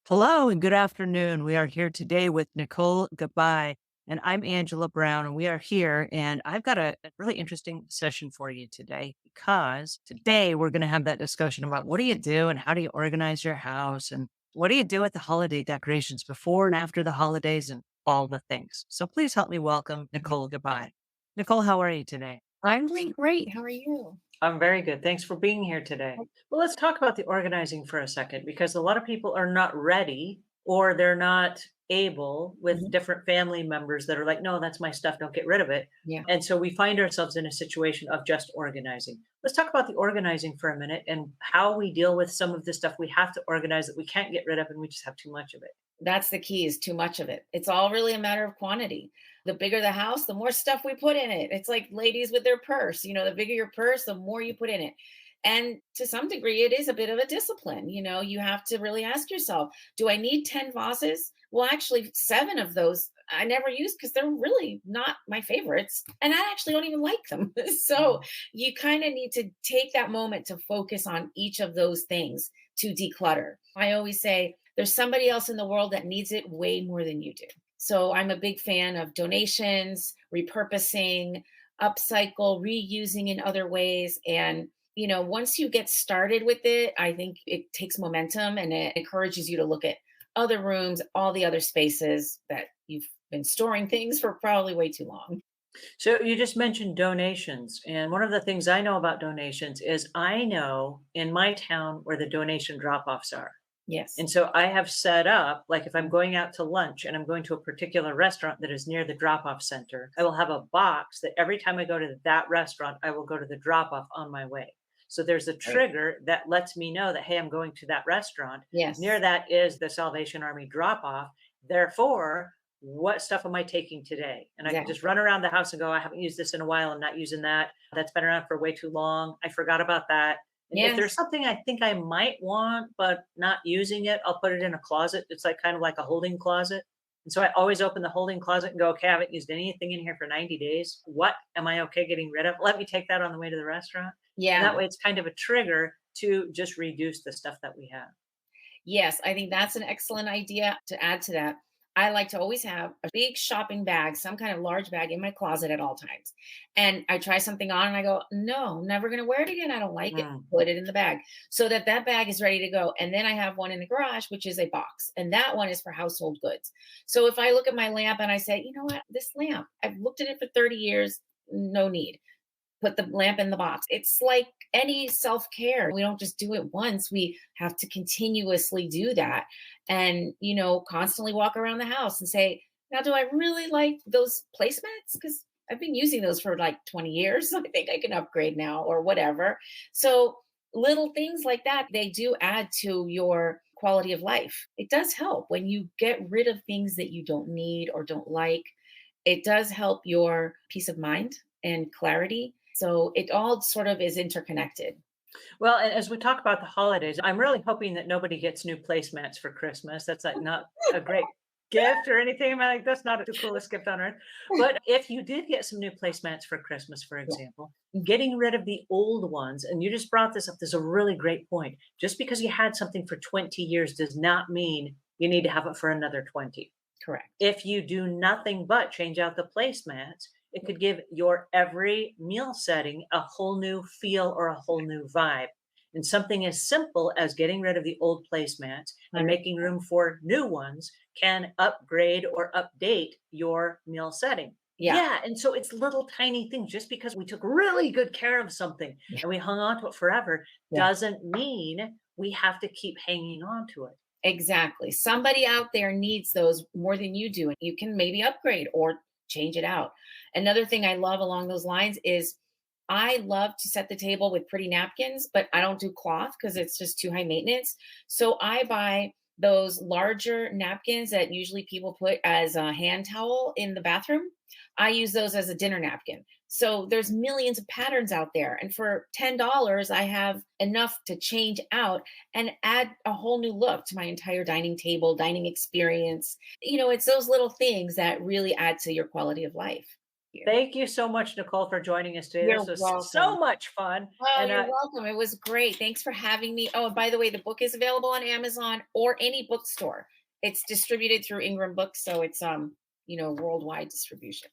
Hello and good afternoon. We are here today with Nicole Gabai, and I'm Angela Brown, and we are here. And I've got a really interesting session for you today because today we're going to have that discussion about what do you do and how do you organize your house and what do you do with the holiday decorations before and after the holidays and all the things. So please help me welcome Nicole Gabai. Nicole, how are you today? I'm doing great. How are you? I'm very good. Thanks for being here today. Well, let's talk about the organizing for a second because a lot of people are not ready or they're not able with Mhm. different family members that are like, no, that's my stuff. Don't get rid of it. Yeah, And so we find ourselves in a situation of just organizing. Let's talk about the organizing for a minute and how we deal with some of the stuff we have to organize that we can't get rid of and we just have too much of it. that's the key is too much of it. It's all really a matter of quantity. The bigger the house, the more stuff we put in it. It's like ladies with their purse, the bigger your purse, the more you put in it. And to some degree, it is a bit of a discipline. You have to really ask yourself, do I need 10 vases? Well, actually, seven of those I never use because they're really not my favorites. And I actually don't even like them. So Mm. you kind of need to take that moment to focus on each of those things to declutter. I always say, there's somebody else in the world that needs it way more than you do. So I'm a big fan of donations, repurposing, upcycle, reusing in other ways. And, once you get started with it, I think it takes momentum and it encourages you to look at other rooms, all the other spaces that you've been storing things for probably way too long. So you just mentioned donations. And one of the things I know about donations is I know in my town where the donation drop offs are. Yes. And so I have set up, like if I'm going out to lunch and I'm going to a particular restaurant that is near the drop off center, I will have a box that every time I go to that restaurant, I will go to the drop off on my way. So there's a Right. trigger that lets me know that, hey, I'm going to that restaurant. Near Yes. that is the Salvation Army drop off. Therefore, what stuff am I taking today? And I can Exactly. just run around the house and go, I haven't used this in a while. I'm not using that. That's been around for way too long. I forgot about that. And if there's Yes. something I think I might want, but not using it, I'll put it in a closet. It's like kind of like a holding closet. And so I always open the holding closet and go, okay, I haven't used anything in here for 90 days. What am I okay getting rid of? Let me take that on the way to the restaurant. And that Yeah. way it's kind of a trigger to just reduce the stuff that we have. Yes, I think that's an excellent idea to add to that. I like to always have a big shopping bag, some kind of large bag in my closet at all times. And I try something on and I go, no, never going to wear it again. I don't like it. Mm. Put it in the bag so that that bag is ready to go. And then I have one in the garage, which is a box. And that one is for household goods. So if I look at my lamp and I say, you know what, this lamp, I've looked at it for 30 years, no need, put the lamp in the box. It's like any self care. We don't just do it once. We have to continuously do that and, constantly walk around the house and say, now, do I really like those placemats? Because I've been using those for like 20 years. I think I can upgrade now or whatever. So, little things like that, they do add to your quality of life. It does help when you get rid of things that you don't need or don't like. It does help your peace of mind and clarity. So it all sort of is interconnected. Well, and as we talk about the holidays, I'm really hoping that nobody gets new placemats for Christmas. That's like not a great gift or anything. I'm like, that's not the coolest gift on earth. But if you did get some new placemats for Christmas, for Yeah. example, Mhm. getting rid of the old ones, and you just brought this up, this is a really great point. Just because you had something for 20 years does not mean you need to have it for another 20. Correct. If you do nothing but change out the placemats, it Yeah. could give your every meal setting a whole new feel or a whole new vibe. And something as simple as getting rid of the old placemats and making 100%. room for new ones can upgrade or update your meal setting. Yeah. Yeah. And so it's little tiny things. Just because we took really good care of something Yeah. and we hung on to it forever Yeah. doesn't mean we have to keep hanging on to it. Exactly. Somebody out there needs those more than you do, and you can maybe upgrade or change it out. Another thing I love along those lines is I love to set the table with pretty napkins, but I don't do cloth because it's just too high maintenance. So I buy those larger napkins that usually people put as a hand towel in the bathroom. I use those as a dinner napkin. So there's millions of patterns out there. And for $10, I have enough to change out and add a whole new look to my entire dining table, dining experience. It's those little things that really add to your quality of life. you. Thank you so much, Nicole, for joining us today. You're This was welcome. so much fun. Oh, And you're welcome. It was great. Thanks for having me. Oh, and by the way, the book is available on Amazon or any bookstore. It's distributed through Ingram Books, so it's worldwide distribution.